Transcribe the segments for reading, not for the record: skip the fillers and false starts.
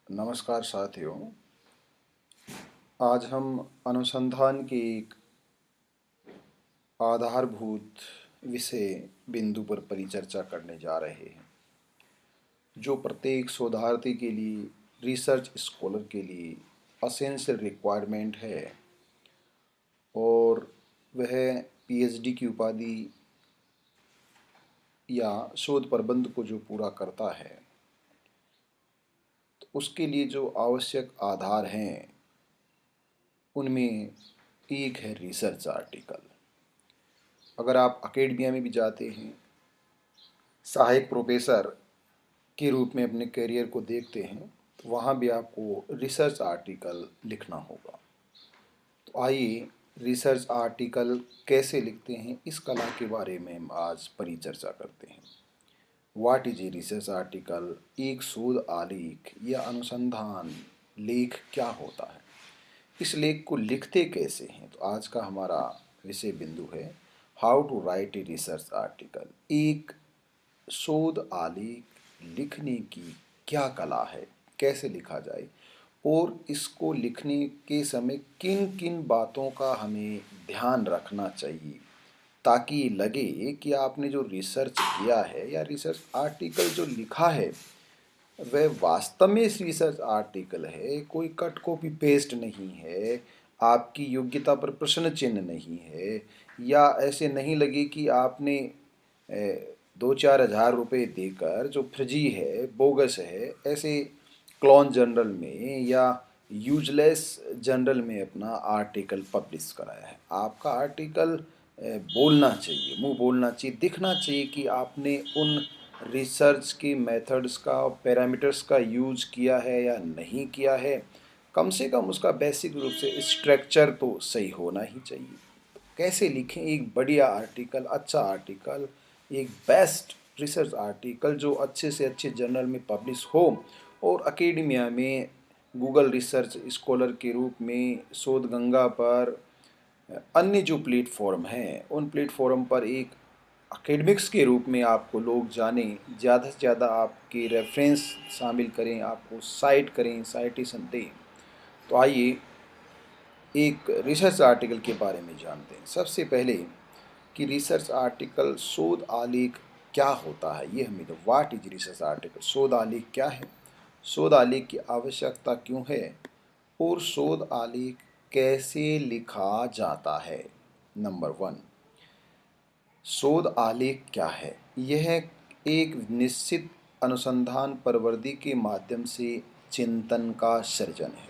नमस्कार साथियों। आज हम अनुसंधान के एक आधारभूत विषय बिंदु पर परिचर्चा करने जा रहे हैं, जो प्रत्येक शोधार्थी के लिए, रिसर्च स्कॉलर के लिए असेंशियल रिक्वायरमेंट है और वह पीएचडी की उपाधि या शोध प्रबंध को जो पूरा करता है, तो उसके लिए जो आवश्यक आधार हैं उनमें एक है रिसर्च आर्टिकल। अगर आप अकेडमिया में भी जाते हैं, सहायक प्रोफेसर के रूप में अपने करियर को देखते हैं, तो वहाँ भी आपको रिसर्च आर्टिकल लिखना होगा। तो आइए रिसर्च आर्टिकल कैसे लिखते हैं, इस कला के बारे में हम आज परिचर्चा करते हैं। What is a research article? एक शोध आलेख या अनुसंधान लेख क्या होता है, इस लेख को लिखते कैसे हैं? तो आज का हमारा विषय बिंदु है how to write a research article. एक शोध आलेख लिखने की क्या कला है, कैसे लिखा जाए और इसको लिखने के समय किन किन बातों का हमें ध्यान रखना चाहिए, ताकि लगे कि आपने जो रिसर्च किया है या रिसर्च आर्टिकल जो लिखा है वह वास्तव में इस रिसर्च आर्टिकल है, कोई कट कॉपी पेस्ट नहीं है, आपकी योग्यता पर प्रश्न चिन्ह नहीं है, या ऐसे नहीं लगे कि आपने 2-4 हज़ार रुपये देकर जो फर्जी है, बोगस है, ऐसे क्लोन जर्नल में या यूजलेस जर्नल में अपना आर्टिकल पब्लिश कराया है। आपका आर्टिकल बोलना चाहिए, मुंह बोलना चाहिए, दिखना चाहिए कि आपने उन रिसर्च की मेथड्स का और पैरामीटर्स का यूज किया है या नहीं किया है। कम से कम उसका बेसिक रूप से स्ट्रक्चर तो सही होना ही चाहिए। कैसे लिखें एक बढ़िया आर्टिकल, अच्छा आर्टिकल, एक बेस्ट रिसर्च आर्टिकल जो अच्छे से अच्छे जर्नल में पब्लिश हो और एकेडमिया में गूगल रिसर्च स्कॉलर के रूप में शोध गंगा पर अन्य जो प्लेटफॉर्म हैं उन प्लेटफॉर्म पर एक एकेडमिक्स के रूप में आपको लोग जानें, ज़्यादा से ज़्यादा आपके रेफरेंस शामिल करें, आपको साइट करें, साइटेशन दें। तो आइए एक रिसर्च आर्टिकल के बारे में जानते हैं। सबसे पहले कि रिसर्च आर्टिकल शोध आलेख क्या होता है, ये हमें तो व्हाट इज रिसर्च आर्टिकल, शोध आलेख क्या है, शोध आलेख की आवश्यकता क्यों है और शोध आलेख कैसे लिखा जाता है। नंबर 1, शोध आलेख क्या है? यह एक निश्चित अनुसंधान प्रवृत्ति के माध्यम से चिंतन का सृजन है।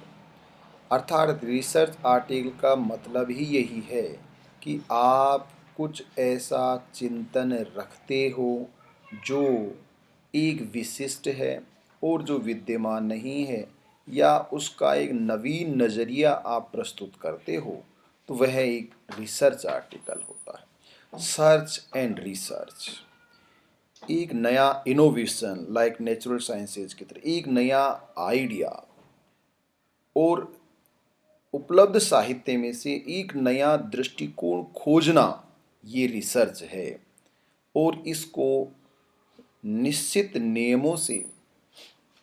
अर्थात रिसर्च आर्टिकल का मतलब ही यही है कि आप कुछ ऐसा चिंतन रखते हो जो एक विशिष्ट है और जो विद्यमान नहीं है, या उसका एक नवीन नज़रिया आप प्रस्तुत करते हो, तो वह एक रिसर्च आर्टिकल होता है। सर्च एंड रिसर्च एक नया इनोवेशन, लाइक नेचुरल साइंसेज की तरह एक नया आइडिया और उपलब्ध साहित्य में से एक नया दृष्टिकोण खोजना, ये रिसर्च है। और इसको निश्चित नियमों से,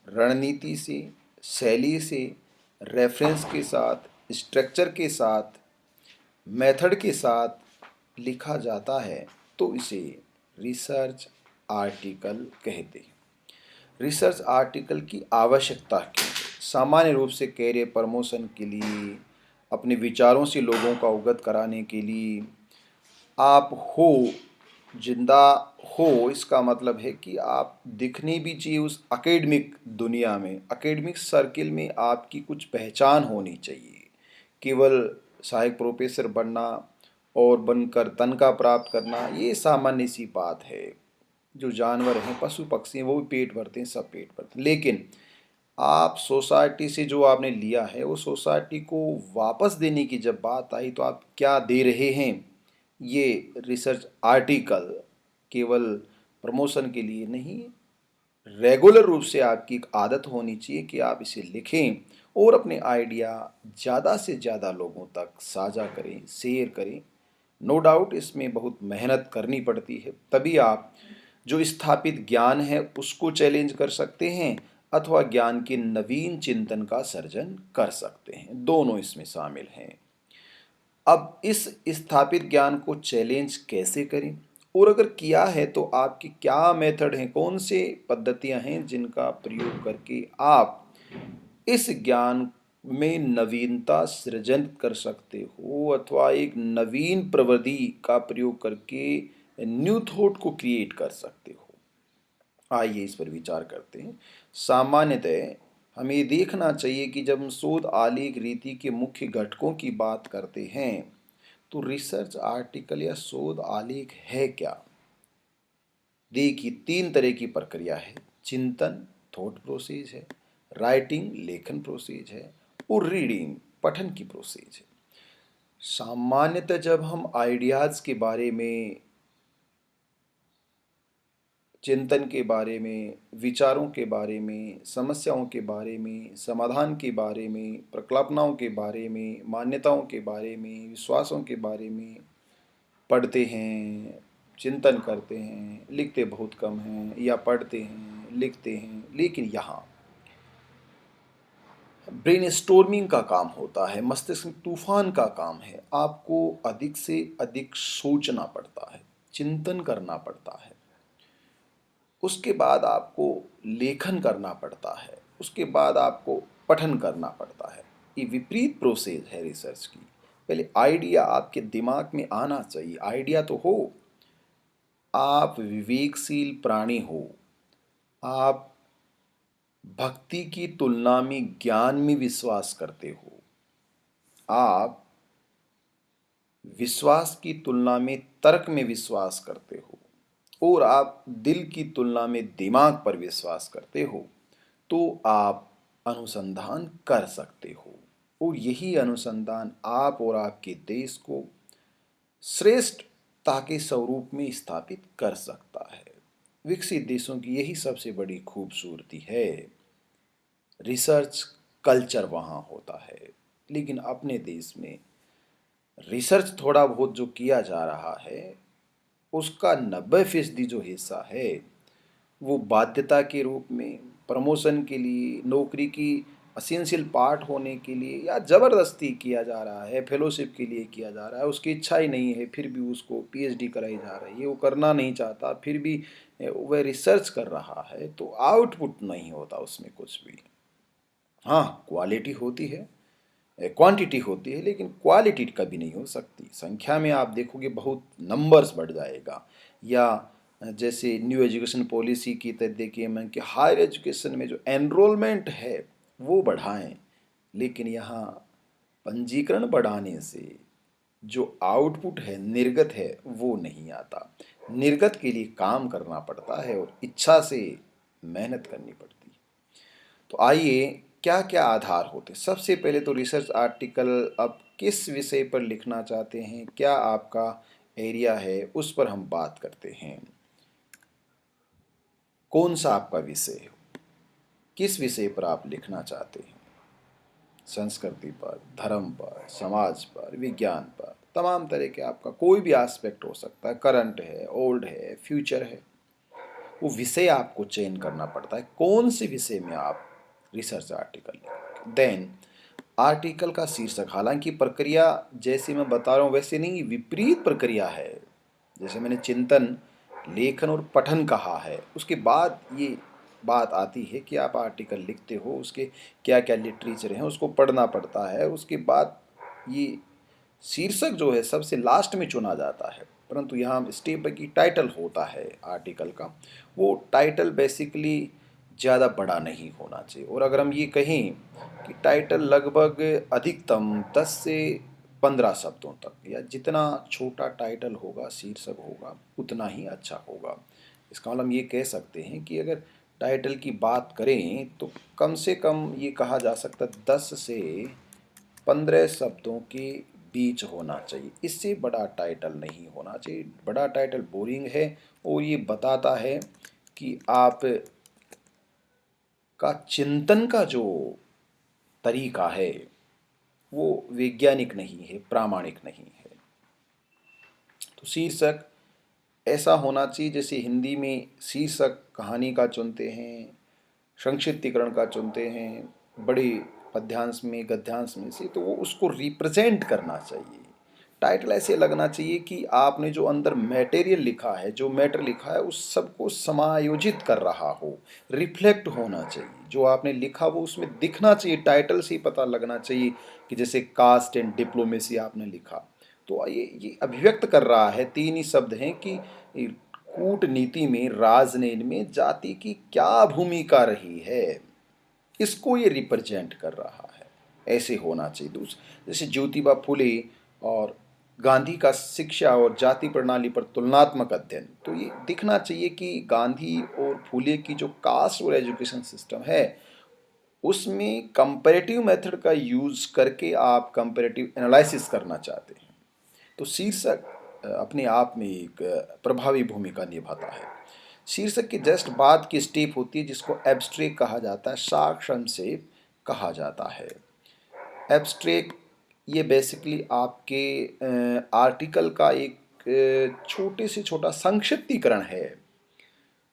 रणनीति से, शैली से, रेफरेंस के साथ, स्ट्रक्चर के साथ, मेथड के साथ लिखा जाता है, तो इसे रिसर्च आर्टिकल कहते हैं। रिसर्च आर्टिकल की आवश्यकता क्यों है? सामान्य रूप से कैरियर प्रमोशन के लिए, अपने विचारों से लोगों का अवगत कराने के लिए, आप हो जिंदा हो, इसका मतलब है कि आप दिखने भी चाहिए उस एकेडमिक दुनिया में, एकेडमिक सर्किल में आपकी कुछ पहचान होनी चाहिए। केवल सहायक प्रोफेसर बनना और बनकर तनख्वाह प्राप्त करना ये सामान्य सी बात है। जो जानवर हैं, पशु पक्षी हैं, वो भी पेट भरते हैं, सब पेट भरते हैं, लेकिन आप सोसाइटी से जो आपने लिया है वो सोसाइटी को वापस देने की जब बात आई, तो आप क्या दे रहे हैं? ये रिसर्च आर्टिकल केवल प्रमोशन के लिए नहीं, रेगुलर रूप से आपकी एक आदत होनी चाहिए कि आप इसे लिखें और अपने आइडिया ज़्यादा से ज़्यादा लोगों तक साझा करें, शेयर करें। नो डाउट इसमें बहुत मेहनत करनी पड़ती है, तभी आप जो स्थापित ज्ञान है उसको चैलेंज कर सकते हैं। अथवा ज्ञान के नवीन चिंतन का सर्जन कर सकते हैं। दोनों इसमें शामिल हैं। अब इस स्थापित ज्ञान को चैलेंज कैसे करें, और अगर किया है तो आपकी क्या मेथड हैं, कौन से पद्धतियां हैं जिनका प्रयोग करके आप इस ज्ञान में नवीनता सृजन कर सकते हो, अथवा एक नवीन प्रविधि का प्रयोग करके न्यू थॉट को क्रिएट कर सकते हो। आइए इस पर विचार करते हैं। सामान्यतः हमें ये देखना चाहिए कि जब हम शोध आलेख रीति के मुख्य घटकों की बात करते हैं तो रिसर्च आर्टिकल या शोध आलेख है क्या। देखिए, तीन तरह की प्रक्रिया है। चिंतन थॉट प्रोसेस है, राइटिंग लेखन प्रोसेस है, और रीडिंग पठन की प्रोसेस है। सामान्यतः जब हम आइडियाज़ के बारे में, चिंतन के बारे में, विचारों के बारे में, समस्याओं के बारे में, समाधान के बारे में, प्रकल्पनाओं के बारे में, मान्यताओं के बारे में, विश्वासों के बारे में पढ़ते हैं, चिंतन करते हैं, लिखते बहुत कम हैं, या पढ़ते हैं, लिखते हैं, लेकिन यहाँ ब्रेनस्टॉर्मिंग का काम होता है, मस्तिष्क में तूफान का काम है। आपको अधिक से अधिक सोचना पड़ता है, चिंतन करना पड़ता है, उसके बाद आपको लेखन करना पड़ता है, उसके बाद आपको पठन करना पड़ता है। ये विपरीत प्रोसेस है रिसर्च की। पहले आइडिया आपके दिमाग में आना चाहिए। आइडिया तो हो, आप विवेकशील प्राणी हो, आप भक्ति की तुलना में ज्ञान में विश्वास करते हो, आप विश्वास की तुलना में तर्क में विश्वास करते हो, और आप दिल की तुलना में दिमाग पर विश्वास करते हो, तो आप अनुसंधान कर सकते हो। और यही अनुसंधान आप और आपके देश को श्रेष्ठता के स्वरूप में स्थापित कर सकता है। विकसित देशों की यही सबसे बड़ी खूबसूरती है। रिसर्च कल्चर वहाँ होता है, लेकिन अपने देश में रिसर्च थोड़ा बहुत जो किया जा रहा है उसका 90% जो हिस्सा है वो बाध्यता के रूप में, प्रमोशन के लिए, नौकरी की असेंशियल पार्ट होने के लिए, या ज़बरदस्ती किया जा रहा है, फेलोशिप के लिए किया जा रहा है। उसकी इच्छा ही नहीं है फिर भी उसको पीएचडी कराई जा रही है, वो करना नहीं चाहता फिर भी वह रिसर्च कर रहा है, तो आउटपुट नहीं होता उसमें कुछ भी। हाँ, क्वालिटी होती है, क्वांटिटी होती है, लेकिन क्वालिटी कभी नहीं हो सकती। संख्या में आप देखोगे बहुत नंबर्स बढ़ जाएगा। या जैसे न्यू एजुकेशन पॉलिसी की तरह देखिए मैं कि हायर एजुकेशन में जो एनरोलमेंट है वो बढ़ाएं, लेकिन यहाँ पंजीकरण बढ़ाने से जो आउटपुट है, निर्गत है, वो नहीं आता। निर्गत के लिए काम करना पड़ता है और इच्छा से मेहनत करनी पड़ती है। तो आइए, क्या क्या आधार होते हैं। सबसे पहले तो रिसर्च आर्टिकल आप किस विषय पर लिखना चाहते हैं, क्या आपका एरिया है, उस पर हम बात करते हैं। कौन सा आपका विषय है, किस विषय पर आप लिखना चाहते हैं। संस्कृति पर, धर्म पर, समाज पर, विज्ञान पर, तमाम तरह के आपका कोई भी एस्पेक्ट हो सकता है। करंट है, ओल्ड है, फ्यूचर है, वो विषय आपको चयन करना पड़ता है कौन से विषय में आप रिसर्च आर्टिकल लिखेंगे। देन आर्टिकल का शीर्षक, हालांकि प्रक्रिया जैसे मैं बता रहा हूँ वैसे नहीं, विपरीत प्रक्रिया है। जैसे मैंने चिंतन, लेखन और पठन कहा है, उसके बाद ये बात आती है कि आप आर्टिकल लिखते हो, उसके क्या क्या लिटरेचर हैं उसको पढ़ना पड़ता है। उसके बाद ये शीर्षक जो है सबसे लास्ट में चुना जाता है, परंतु यहाँ स्टेप बाई की टाइटल होता है आर्टिकल का। वो टाइटल बेसिकली ज़्यादा बड़ा नहीं होना चाहिए, और अगर हम ये कहें कि टाइटल लगभग अधिकतम 10 से 15 शब्दों तक, या जितना छोटा टाइटल होगा, शीर्षक होगा, उतना ही अच्छा होगा। इसका मतलब ये कह सकते हैं कि अगर टाइटल की बात करें तो कम से कम ये कहा जा सकता है 10 से 15 शब्दों के बीच होना चाहिए। इससे बड़ा टाइटल नहीं होना चाहिए। बड़ा टाइटल बोरिंग है और ये बताता है कि आप का चिंतन का जो तरीका है वो वैज्ञानिक नहीं है, प्रामाणिक नहीं है। तो शीर्षक ऐसा होना चाहिए जैसे हिंदी में शीर्षक कहानी का चुनते हैं, संक्षिप्तीकरण का चुनते हैं बड़े पद्यांश में गद्यांश में से, तो वो उसको रिप्रेजेंट करना चाहिए। टाइटल ऐसे लगना चाहिए कि आपने जो अंदर मटेरियल लिखा है, जो मैटर लिखा है, उस सब को समायोजित कर रहा हो, रिफ्लेक्ट होना चाहिए। जो आपने लिखा वो उसमें दिखना चाहिए, टाइटल से ही पता लगना चाहिए कि जैसे कास्ट एंड डिप्लोमेसी आपने लिखा, तो ये अभिव्यक्त कर रहा है, तीन ही शब्द हैं कि कूटनीति में, राजनीति में जाति की क्या भूमिका रही है, इसको ये रिप्रेजेंट कर रहा है। ऐसे होना चाहिए। जैसे ज्योतिबा फुले और गांधी का शिक्षा और जाति प्रणाली पर तुलनात्मक अध्ययन, तो ये दिखना चाहिए कि गांधी और फुले की जो कास्ट और एजुकेशन सिस्टम है उसमें कंपैरेटिव मेथड का यूज करके आप कंपैरेटिव एनालिसिस करना चाहते हैं, तो शीर्षक अपने आप में एक प्रभावी भूमिका निभाता है। शीर्षक के जस्ट बाद की स्टेप होती है जिसको एब्स्ट्रैक्ट कहा जाता है, साक्ष्य से कहा जाता है। एब्स्ट्रैक्ट ये बेसिकली आपके आर्टिकल का एक छोटे से छोटा संक्षिप्तीकरण है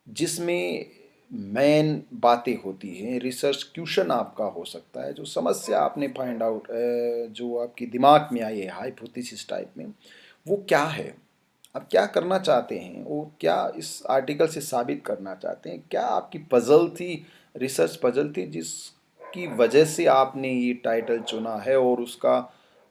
जिसमें मेन बातें होती हैं। रिसर्च क्वेश्चन आपका हो सकता है, जो समस्या आपने फाइंड आउट, जो आपके दिमाग में आई है हाइपोथेसिस टाइप में, वो क्या है, आप क्या करना चाहते हैं, वो क्या इस आर्टिकल से साबित करना चाहते हैं, क्या आपकी पजल थी, रिसर्च पजल थी जिसकी वजह से आपने ये टाइटल चुना है और उसका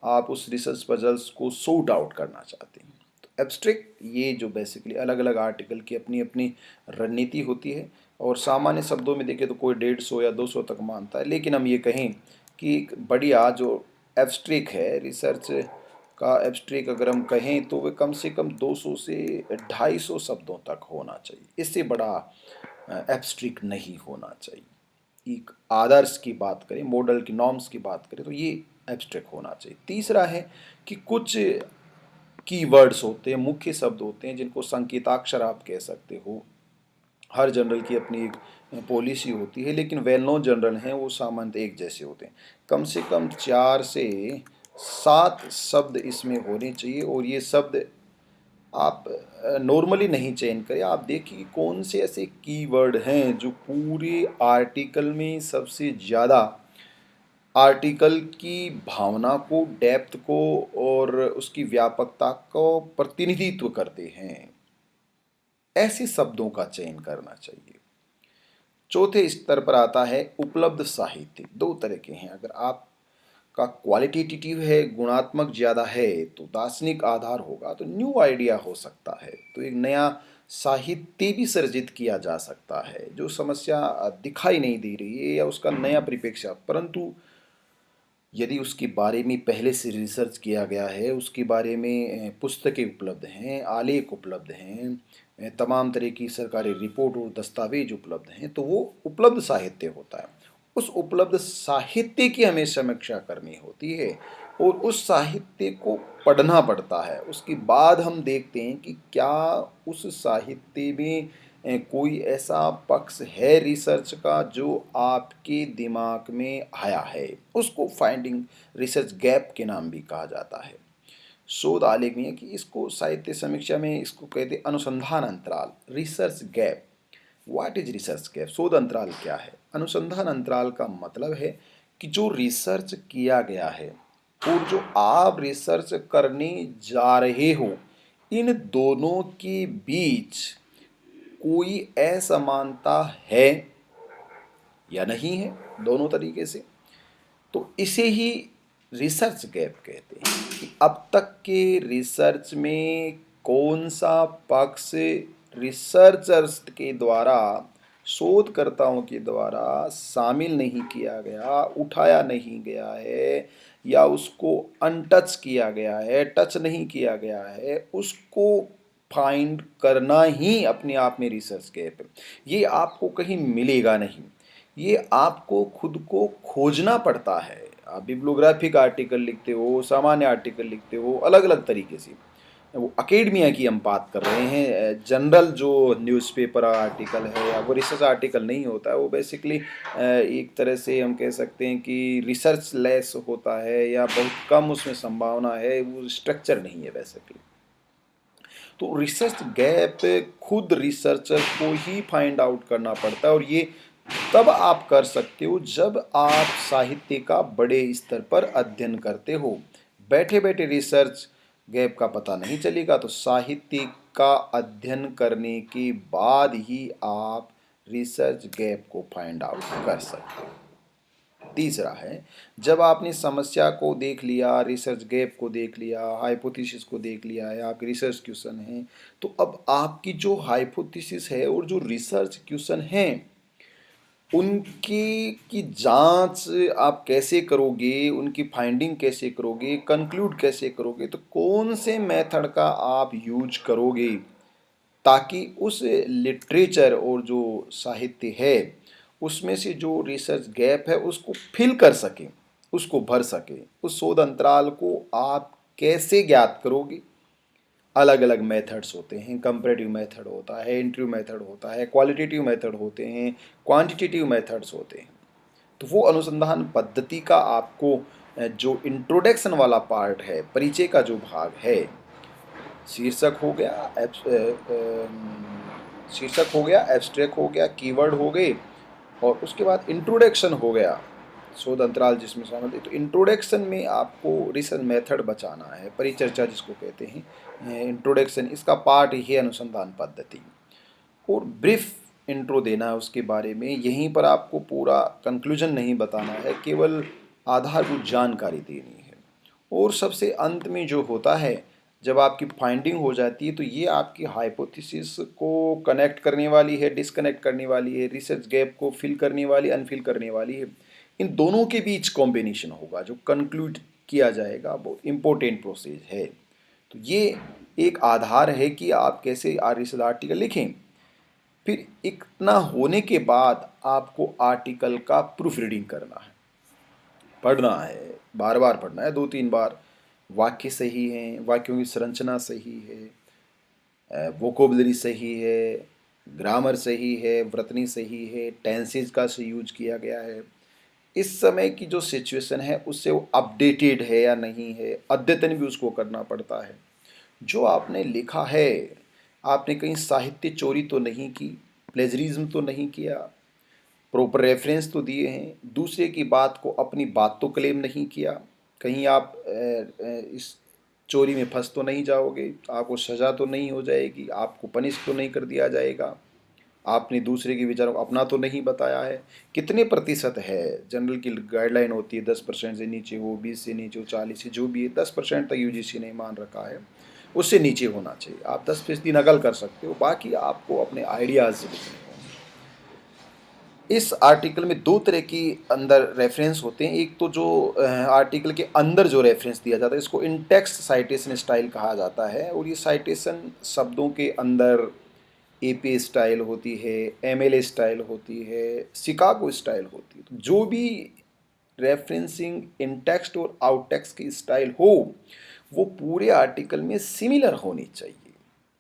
आप उस रिसर्च पजल्स को सॉर्ट आउट करना चाहते हैं। तो एब्स्ट्रैक्ट ये जो बेसिकली अलग अलग आर्टिकल की अपनी अपनी रणनीति होती है, और सामान्य शब्दों में देखें तो कोई 150 या 200 तक मानता है, लेकिन हम ये कहें कि एक बढ़िया जो एब्स्ट्रैक्ट है, रिसर्च का एब्स्ट्रैक्ट अगर हम कहें तो वे कम से कम 200 से 250 शब्दों तक होना चाहिए, इससे बड़ा एब्स्ट्रैक्ट नहीं होना चाहिए। एक आदर्श की बात करें, मॉडल की नॉर्म्स की बात करें, तो ये एब्स्ट्रैक्ट होना चाहिए। तीसरा है कि कुछ कीवर्ड्स होते हैं, मुख्य शब्द होते हैं जिनको संकेताक्षर आप कह सकते हो। हर जनरल की अपनी एक पॉलिसी होती है, लेकिन वेल नोन जनरल हैं वो सामान्यतः एक जैसे होते हैं। कम से कम 4 से 7 शब्द इसमें होने चाहिए, और ये शब्द आप नॉर्मली नहीं चयन करें, आप देखिए कौन से ऐसे कीवर्ड हैं जो पूरे आर्टिकल में सबसे ज़्यादा आर्टिकल की भावना को, डेप्थ को और उसकी व्यापकता को प्रतिनिधित्व करते हैं, ऐसे शब्दों का चयन करना चाहिए। चौथे स्तर पर आता है उपलब्ध साहित्य। दो तरह के हैं, अगर आपका क्वालिटेटिव है, गुणात्मक ज़्यादा है, तो दार्शनिक आधार होगा तो न्यू आइडिया हो सकता है, तो एक नया साहित्य भी सर्जित किया जा सकता है जो समस्या दिखाई नहीं दे रही है या उसका नया परिप्रेक्ष्य, परंतु यदि उसके बारे में पहले से रिसर्च किया गया है, उसके बारे में पुस्तकें उपलब्ध हैं, आलेख उपलब्ध हैं, तमाम तरह की सरकारी रिपोर्ट और दस्तावेज उपलब्ध हैं, तो वो उपलब्ध साहित्य होता है। उस उपलब्ध साहित्य की हमें समीक्षा करनी होती है और उस साहित्य को पढ़ना पड़ता है। उसके बाद हम देखते हैं कि क्या उस साहित्य में कोई ऐसा पक्ष है रिसर्च का जो आपके दिमाग में आया है, उसको फाइंडिंग रिसर्च गैप के नाम भी कहा जाता है। शोध आलेख में है कि इसको साहित्य समीक्षा में इसको कहते हैं अनुसंधान अंतराल, research gap. What is research gap? शोध अंतराल क्या है? अनुसंधान अंतराल का मतलब है कि जो रिसर्च किया गया है और जो आप रिसर्च करने जा रहे हो, इन दोनों के बीच कोई असमानता है या नहीं है, दोनों तरीके से, तो इसे ही रिसर्च गैप कहते हैं कि अब तक के रिसर्च में कौन सा पक्ष रिसर्चर्स के द्वारा, शोधकर्ताओं के द्वारा शामिल नहीं किया गया, उठाया नहीं गया है, या उसको अनटच किया गया है, टच नहीं किया गया है, उसको फाइंड करना ही अपने आप में रिसर्च गैप है। ये आपको कहीं मिलेगा नहीं, ये आपको खुद को खोजना पड़ता है। आप बिब्लियोग्राफिक आर्टिकल लिखते हो, सामान्य आर्टिकल लिखते हो, अलग अलग तरीके से, वो अकेडमिया की हम बात कर रहे हैं। जनरल जो न्यूज़पेपर आर्टिकल है या वो रिसर्च आर्टिकल नहीं होता है, वो बेसिकली एक तरह से हम कह सकते हैं कि रिसर्च लेस होता है या बहुत कम उसमें संभावना है, वो स्ट्रक्चर नहीं है बेसिकली। तो रिसर्च गैप खुद रिसर्चर को ही फाइंड आउट करना पड़ता है, और ये तब आप कर सकते हो जब आप साहित्य का बड़े स्तर पर अध्ययन करते हो। बैठे बैठे रिसर्च गैप का पता नहीं चलेगा, तो साहित्य का अध्ययन करने के बाद ही आप रिसर्च गैप को फाइंड आउट कर सकते हो। तीसरा है, जब आपने समस्या को देख लिया, रिसर्च गैप को देख लिया, हाइपोथेसिस को देख लिया है, आपके रिसर्च क्वेश्चन हैं, तो अब आपकी जो हाइपोथेसिस है और जो रिसर्च क्वेश्चन हैं उनकी की जांच आप कैसे करोगे, उनकी फाइंडिंग कैसे करोगे, कंक्लूड कैसे करोगे, तो कौन से मेथड का आप यूज करोगे ताकि उस लिटरेचर और जो साहित्य है उसमें से जो रिसर्च गैप है उसको फिल कर सके, उसको भर सके। उस शोध अंतराल को आप कैसे ज्ञात करोगे? अलग अलग मेथड्स होते हैं, कंपैरेटिव मेथड होता है, इंटरव्यू मेथड होता है, क्वालिटेटिव मेथड होते हैं, क्वांटिटेटिव मेथड्स होते हैं। तो वो अनुसंधान पद्धति का आपको जो इंट्रोडक्शन वाला पार्ट है, परिचय का जो भाग है, शीर्षक हो गया, शीर्षक हो गया, एब्स्ट्रैक्ट हो गया, कीवर्ड हो गए, और उसके बाद इंट्रोडक्शन हो गया, शोध अंतराल जिसमें शामिल है। तो इंट्रोडक्शन में आपको रिसर्च मेथड बचाना है, परिचर्चा जिसको कहते हैं, इंट्रोडक्शन इसका पार्ट ही है अनुसंधान पद्धति, और ब्रीफ इंट्रो देना है उसके बारे में। यहीं पर आपको पूरा कंक्लूजन नहीं बताना है, केवल आधारभूत जानकारी देनी है। और सबसे अंत में जो होता है, जब आपकी फाइंडिंग हो जाती है, तो ये आपकी हाइपोथेसिस को कनेक्ट करने वाली है, डिसकनेक्ट करने वाली है, रिसर्च गैप को फिल करने वाली, अनफिल करने वाली है। इन दोनों के बीच कॉम्बिनेशन होगा जो कंक्लूड किया जाएगा, वो इम्पोर्टेंट प्रोसेस है। तो ये एक आधार है कि आप कैसे रिसर्च आर्टिकल लिखें। फिर इतना होने के बाद आपको आर्टिकल का प्रूफ रीडिंग करना है, पढ़ना है, बार बार पढ़ना है, 2-3 बार। वाक्य सही हैं, वाक्यों की संरचना सही है, वोकेबलरी सही है, ग्रामर सही है, वर्तनी सही है, टेंसेज का सही यूज किया गया है, इस समय की जो सिचुएशन है उससे वो अपडेटेड है या नहीं है, अद्यतन भी उसको करना पड़ता है। जो आपने लिखा है, आपने कहीं साहित्य चोरी तो नहीं की, प्लेजरिज्म तो नहीं किया, प्रॉपर रेफरेंस तो दिए हैं, दूसरे की बात को अपनी बात तो क्लेम नहीं किया, कहीं आप इस चोरी में फंस तो नहीं जाओगे, आपको सज़ा तो नहीं हो जाएगी, आपको पनिश तो नहीं कर दिया जाएगा, आपने दूसरे के विचारों को अपना तो नहीं बताया है। कितने प्रतिशत है, जनरल की गाइडलाइन होती है 10% से नीचे हो, 20 से नीचे हो, 40 से, जो भी है 10% तक यूजीसी ने मान रखा है, उससे नीचे होना चाहिए। आप 10% नकल कर सकते हो, बाकी आपको अपने आइडियाज़ लिखने होंगे। इस आर्टिकल में दो तरह की अंदर रेफरेंस होते हैं। एक तो जो आर्टिकल के अंदर जो रेफरेंस दिया जाता है इसको इन टेक्स्ट साइटेशन स्टाइल कहा जाता है, और ये साइटेशन शब्दों के अंदर एपी स्टाइल होती है, एमएलए स्टाइल होती है, शिकागो स्टाइल होती है। तो जो भी रेफरेंसिंग इन टेक्स्ट और आउट टेक्स्ट की स्टाइल हो वो पूरे आर्टिकल में सिमिलर होनी चाहिए।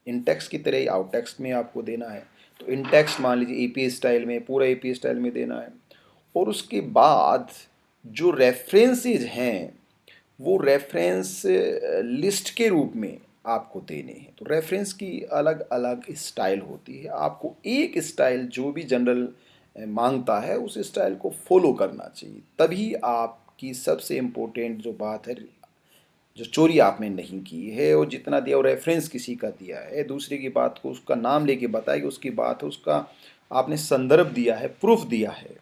इन टेक्स्ट की तरह ही आउट टेक्स्ट में आपको देना है। तो इन टेक्स्ट मान लीजिए एपी स्टाइल में, पूरा एपी स्टाइल में देना है। और उसके बाद जो रेफरेंसेज हैं वो रेफरेंस लिस्ट के रूप में आपको देने हैं। तो रेफरेंस की अलग अलग स्टाइल होती है, आपको एक स्टाइल जो भी जनरल मांगता है उस स्टाइल को फॉलो करना चाहिए, तभी आपकी सबसे इम्पोर्टेंट जो बात है, जो चोरी आपने नहीं की है, और जितना दिया वो रेफरेंस किसी का दिया है, दूसरे की बात को उसका नाम लेके बताया कि उसकी बात है, उसका आपने संदर्भ दिया है, प्रूफ दिया है।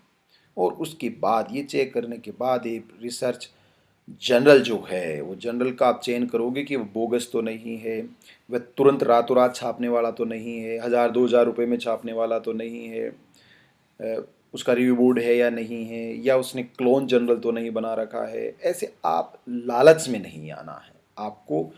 और उसके बाद ये चेक करने के बाद एक रिसर्च जनरल जो है वो जनरल का आप चयन करोगे कि वो बोगस तो नहीं है, वह तुरंत रातों रात छापने वाला तो नहीं है, 1000-2000 रुपये में छापने वाला तो नहीं है, उसका रिव्यू बोर्ड है या नहीं है, या उसने क्लोन जनरल तो नहीं बना रखा है। ऐसे आप लालच में नहीं आना है, आपको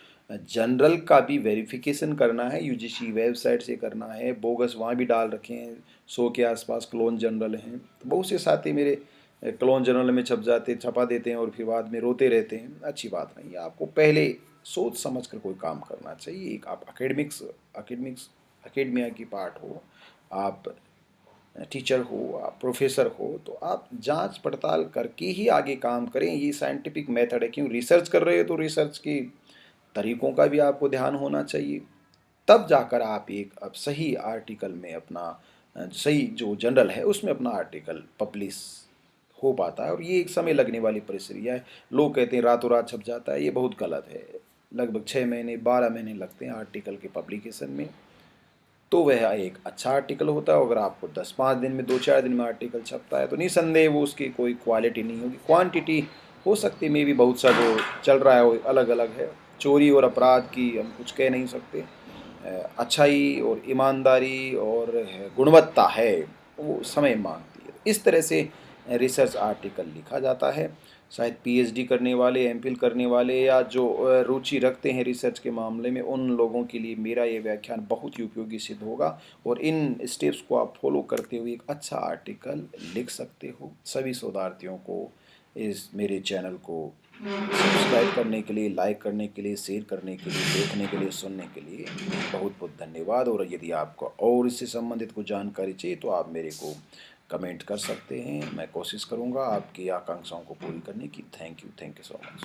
जनरल का भी वेरिफिकेशन करना है, यूजीसी वेबसाइट से करना है। बोगस वहाँ भी डाल रखे हैं, 100 के आसपास क्लोन जनरल हैं। तो बहुत से साथी मेरे क्लोन जनरल में छपा देते हैं और फिर बाद में रोते रहते हैं, अच्छी बात नहीं है। आपको पहले सोच समझ कर कोई काम करना चाहिए। एक आप अकेडमिया की पार्ट हो, आप टीचर हो, आप प्रोफेसर हो, तो आप जांच पड़ताल करके ही आगे काम करें। ये साइंटिफिक मेथड है, क्यों रिसर्च कर रहे हो तो रिसर्च के तरीकों का भी आपको ध्यान होना चाहिए। तब जाकर आप एक अब सही आर्टिकल में अपना सही जो जर्नल है उसमें अपना आर्टिकल पब्लिश हो पाता है। और ये एक समय लगने वाली प्रक्रिया है। लोग कहते हैं रातों रात छप जाता है, ये बहुत गलत है। लगभग 6 महीने 12 महीने लगते हैं आर्टिकल के पब्लिकेशन में। तो वह एक अच्छा आर्टिकल होता है। अगर आपको 10-5 दिन में 2-4 दिन में आर्टिकल छपता है तो निसंदेह वो उसकी कोई क्वालिटी नहीं होगी, क्वांटिटी हो सकती है मे भी बहुत सा जो चल रहा है वो अलग अलग है। चोरी और अपराध की हम कुछ कह नहीं सकते। अच्छाई और ईमानदारी और गुणवत्ता है वो समय मांगती है। इस तरह से रिसर्च आर्टिकल लिखा जाता है। शायद पीएचडी करने वाले, एमफिल करने वाले या जो रुचि रखते हैं रिसर्च के मामले में, उन लोगों के लिए मेरा ये व्याख्यान बहुत ही उपयोगी सिद्ध होगा। और इन स्टेप्स को आप फॉलो करते हुए एक अच्छा आर्टिकल लिख सकते हो। सभी शोधार्थियों को इस मेरे चैनल को सब्सक्राइब करने के लिए, लाइक करने के लिए, शेयर करने के लिए, देखने के लिए, सुनने के लिए बहुत बहुत धन्यवाद। और यदि आपको और इससे संबंधित कुछ जानकारी चाहिए तो आप मेरे को कमेंट कर सकते हैं। मैं कोशिश करूँगा आपकी आकांक्षाओं को पूरी करने की। Thank you so much.